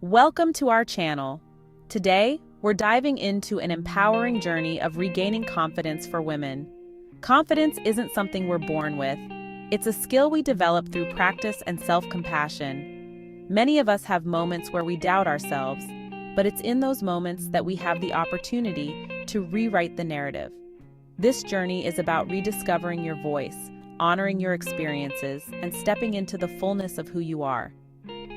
Welcome to our channel. Today, we're diving into an empowering journey of regaining confidence for women. Confidence isn't something we're born with. It's a skill we develop through practice and self-compassion. Many of us have moments where we doubt ourselves, but it's in those moments that we have the opportunity to rewrite the narrative. This journey is about rediscovering your voice, honoring your experiences, and stepping into the fullness of who you are.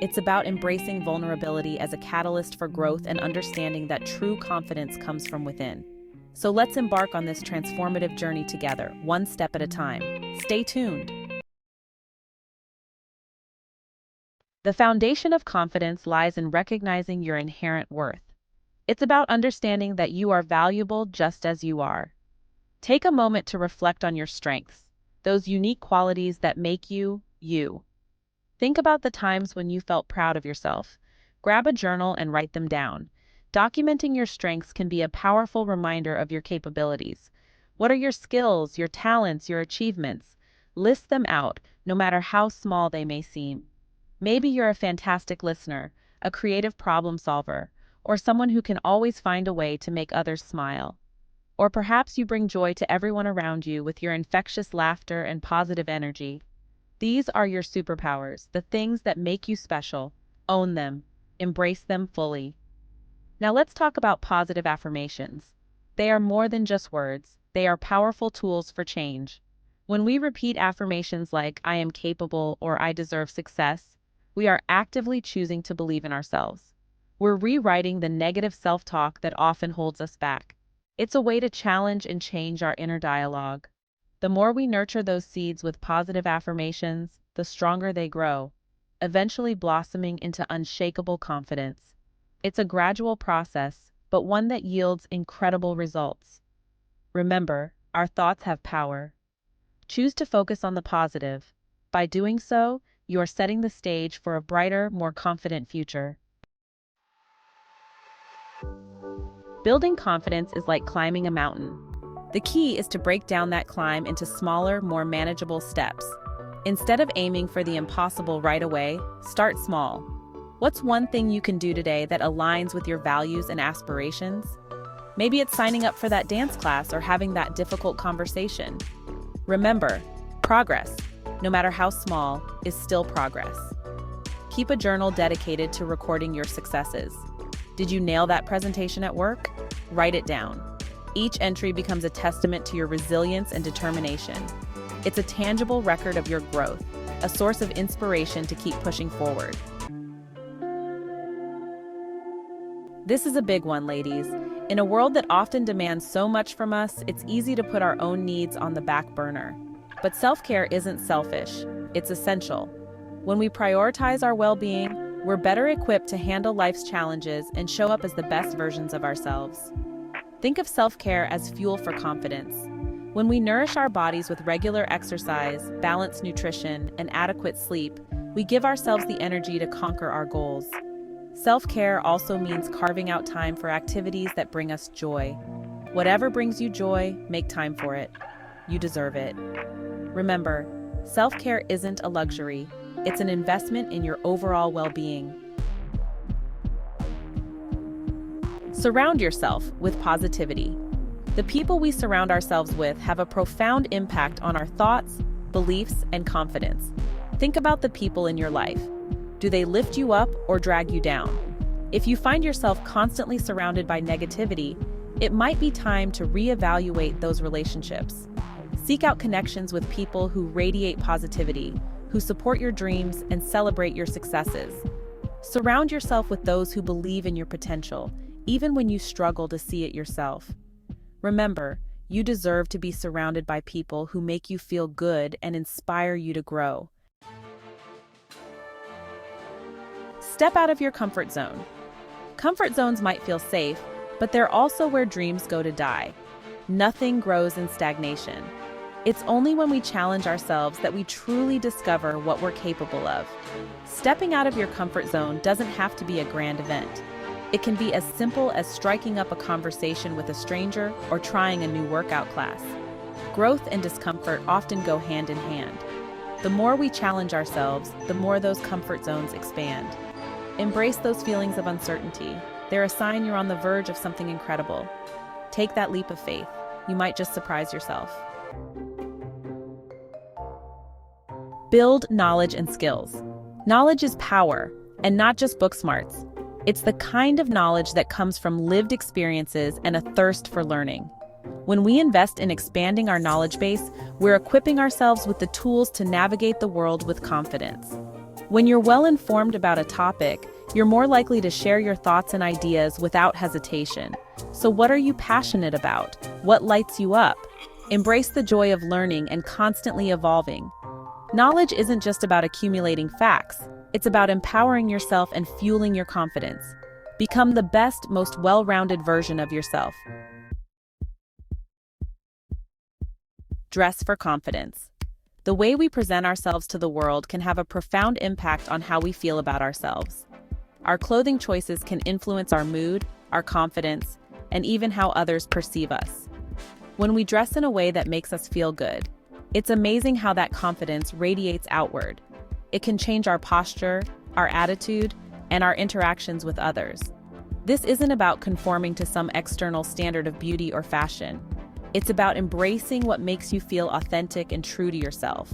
It's about embracing vulnerability as a catalyst for growth and understanding that true confidence comes from within. So let's embark on this transformative journey together, one step at a time. Stay tuned. The foundation of confidence lies in recognizing your inherent worth. It's about understanding that you are valuable just as you are. Take a moment to reflect on your strengths, those unique qualities that make you, you. Think about the times when you felt proud of yourself. Grab a journal and write them down. Documenting your strengths can be a powerful reminder of your capabilities. What are your skills, your talents, your achievements? List them out, no matter how small they may seem. Maybe you're a fantastic listener, a creative problem solver, or someone who can always find a way to make others smile. Or perhaps you bring joy to everyone around you with your infectious laughter and positive energy. These are your superpowers, the things that make you special. Own them. Embrace them fully. Now let's talk about positive affirmations. They are more than just words. They are powerful tools for change. When we repeat affirmations like "I am capable" or "I deserve success," we are actively choosing to believe in ourselves. We're rewriting the negative self-talk that often holds us back. It's a way to challenge and change our inner dialogue. The more we nurture those seeds with positive affirmations, the stronger they grow, eventually blossoming into unshakable confidence. It's a gradual process, but one that yields incredible results. Remember, our thoughts have power. Choose to focus on the positive. By doing so, you are setting the stage for a brighter, more confident future. Building confidence is like climbing a mountain. The key is to break down that climb into smaller, more manageable steps. Instead of aiming for the impossible right away, start small. What's one thing you can do today that aligns with your values and aspirations? Maybe it's signing up for that dance class or having that difficult conversation. Remember, progress, no matter how small, is still progress. Keep a journal dedicated to recording your successes. Did you nail that presentation at work? Write it down. Each entry becomes a testament to your resilience and determination. It's a tangible record of your growth, a source of inspiration to keep pushing forward. This is a big one, ladies. In a world that often demands so much from us, it's easy to put our own needs on the back burner. But self-care isn't selfish, it's essential. When we prioritize our well-being, we're better equipped to handle life's challenges and show up as the best versions of ourselves. Think of self-care as fuel for confidence. When we nourish our bodies with regular exercise, balanced nutrition, and adequate sleep, we give ourselves the energy to conquer our goals. Self-care also means carving out time for activities that bring us joy. Whatever brings you joy, make time for it. You deserve it. Remember, self-care isn't a luxury. It's an investment in your overall well-being. Surround yourself with positivity. The people we surround ourselves with have a profound impact on our thoughts, beliefs, and confidence. Think about the people in your life. Do they lift you up or drag you down? If you find yourself constantly surrounded by negativity, it might be time to reevaluate those relationships. Seek out connections with people who radiate positivity, who support your dreams and celebrate your successes. Surround yourself with those who believe in your potential, even when you struggle to see it yourself. Remember, you deserve to be surrounded by people who make you feel good and inspire you to grow. Step out of your comfort zone. Comfort zones might feel safe, but they're also where dreams go to die. Nothing grows in stagnation. It's only when we challenge ourselves that we truly discover what we're capable of. Stepping out of your comfort zone doesn't have to be a grand event. It can be as simple as striking up a conversation with a stranger or trying a new workout class. Growth and discomfort often go hand in hand. The more we challenge ourselves, the more those comfort zones expand. Embrace those feelings of uncertainty. They're a sign you're on the verge of something incredible. Take that leap of faith. You might just surprise yourself. Build knowledge and skills. Knowledge is power, and not just book smarts. It's the kind of knowledge that comes from lived experiences and a thirst for learning. When we invest in expanding our knowledge base, we're equipping ourselves with the tools to navigate the world with confidence. When you're well informed about a topic, you're more likely to share your thoughts and ideas without hesitation. So what are you passionate about? What lights you up? Embrace the joy of learning and constantly evolving. Knowledge isn't just about accumulating facts. It's about empowering yourself and fueling your confidence. Become the best, most well-rounded version of yourself. Dress for confidence. The way we present ourselves to the world can have a profound impact on how we feel about ourselves. Our clothing choices can influence our mood, our confidence, and even how others perceive us. When we dress in a way that makes us feel good, it's amazing how that confidence radiates outward. It can change our posture, our attitude, and our interactions with others. This isn't about conforming to some external standard of beauty or fashion. It's about embracing what makes you feel authentic and true to yourself.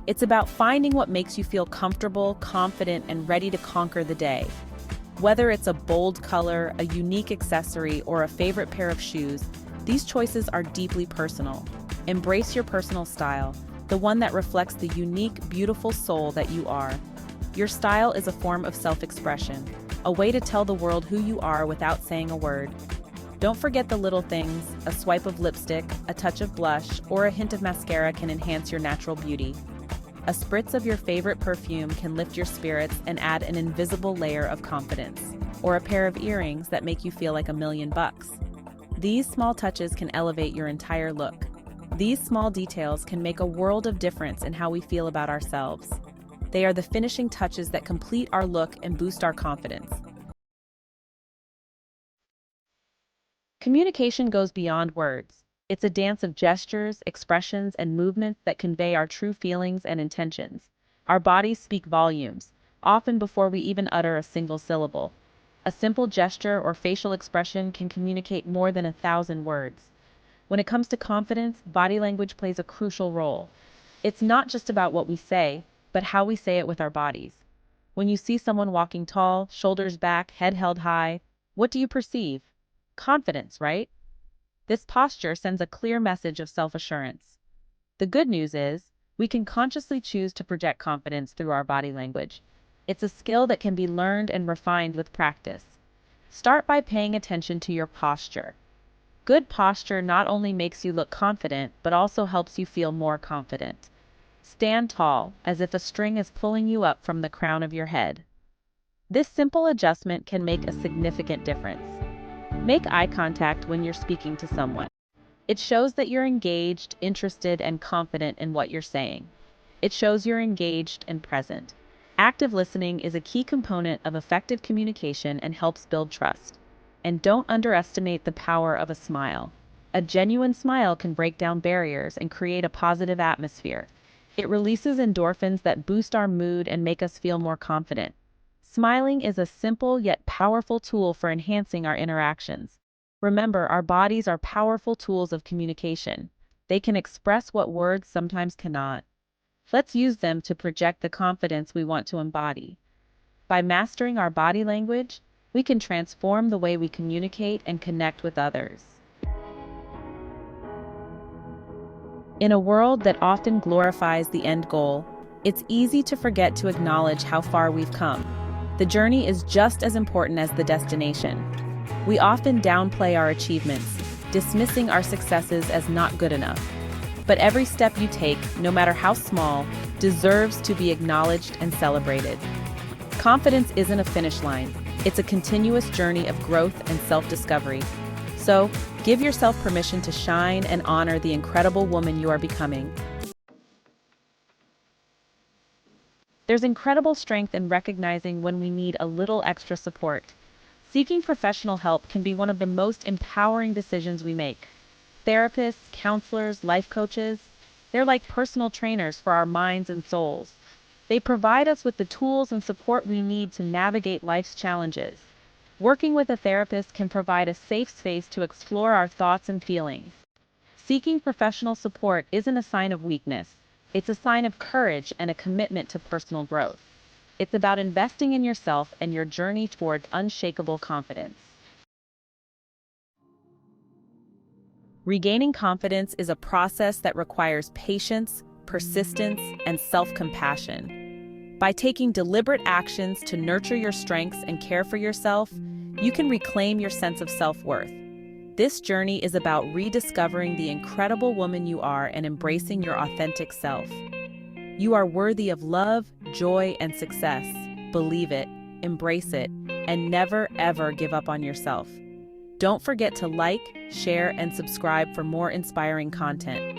It's about finding what makes you feel comfortable, confident, and ready to conquer the day. Whether it's a bold color, a unique accessory, or a favorite pair of shoes, these choices are deeply personal. Embrace your personal style, the one that reflects the unique, beautiful soul that you are. Your style is a form of self-expression, a way to tell the world who you are without saying a word. Don't forget the little things. A swipe of lipstick, a touch of blush, or a hint of mascara can enhance your natural beauty. A spritz of your favorite perfume can lift your spirits and add an invisible layer of confidence. Or a pair of earrings that make you feel like $1,000,000. These small touches can elevate your entire look. These small details can make a world of difference in how we feel about ourselves. They are the finishing touches that complete our look and boost our confidence. Communication goes beyond words. It's a dance of gestures, expressions, and movements that convey our true feelings and intentions. Our bodies speak volumes, often before we even utter a single syllable. A simple gesture or facial expression can communicate more than 1,000 words. When it comes to confidence, body language plays a crucial role. It's not just about what we say, but how we say it with our bodies. When you see someone walking tall, shoulders back, head held high, what do you perceive? Confidence, right? This posture sends a clear message of self-assurance. The good news is, we can consciously choose to project confidence through our body language. It's a skill that can be learned and refined with practice. Start by paying attention to your posture. Good posture not only makes you look confident, but also helps you feel more confident. Stand tall, as if a string is pulling you up from the crown of your head. This simple adjustment can make a significant difference. Make eye contact when you're speaking to someone. It shows that you're engaged, interested, and confident in what you're saying. It shows you're engaged and present. Active listening is a key component of effective communication and helps build trust. And don't underestimate the power of a smile. A genuine smile can break down barriers and create a positive atmosphere. It releases endorphins that boost our mood and make us feel more confident. Smiling is a simple yet powerful tool for enhancing our interactions. Remember, our bodies are powerful tools of communication. They can express what words sometimes cannot. Let's use them to project the confidence we want to embody. By mastering our body language, we can transform the way we communicate and connect with others. In a world that often glorifies the end goal, it's easy to forget to acknowledge how far we've come. The journey is just as important as the destination. We often downplay our achievements, dismissing our successes as not good enough. But every step you take, no matter how small, deserves to be acknowledged and celebrated. Confidence isn't a finish line. It's a continuous journey of growth and self-discovery. So, give yourself permission to shine and honor the incredible woman you are becoming. There's incredible strength in recognizing when we need a little extra support. Seeking professional help can be one of the most empowering decisions we make. Therapists, counselors, life coaches, they're like personal trainers for our minds and souls. They provide us with the tools and support we need to navigate life's challenges. Working with a therapist can provide a safe space to explore our thoughts and feelings. Seeking professional support isn't a sign of weakness. It's a sign of courage and a commitment to personal growth. It's about investing in yourself and your journey toward unshakable confidence. Regaining confidence is a process that requires patience, persistence, and self-compassion. By taking deliberate actions to nurture your strengths and care for yourself, you can reclaim your sense of self-worth. This journey is about rediscovering the incredible woman you are and embracing your authentic self. You are worthy of love, joy, and success. Believe it, embrace it, and never, ever give up on yourself. Don't forget to like, share, and subscribe for more inspiring content.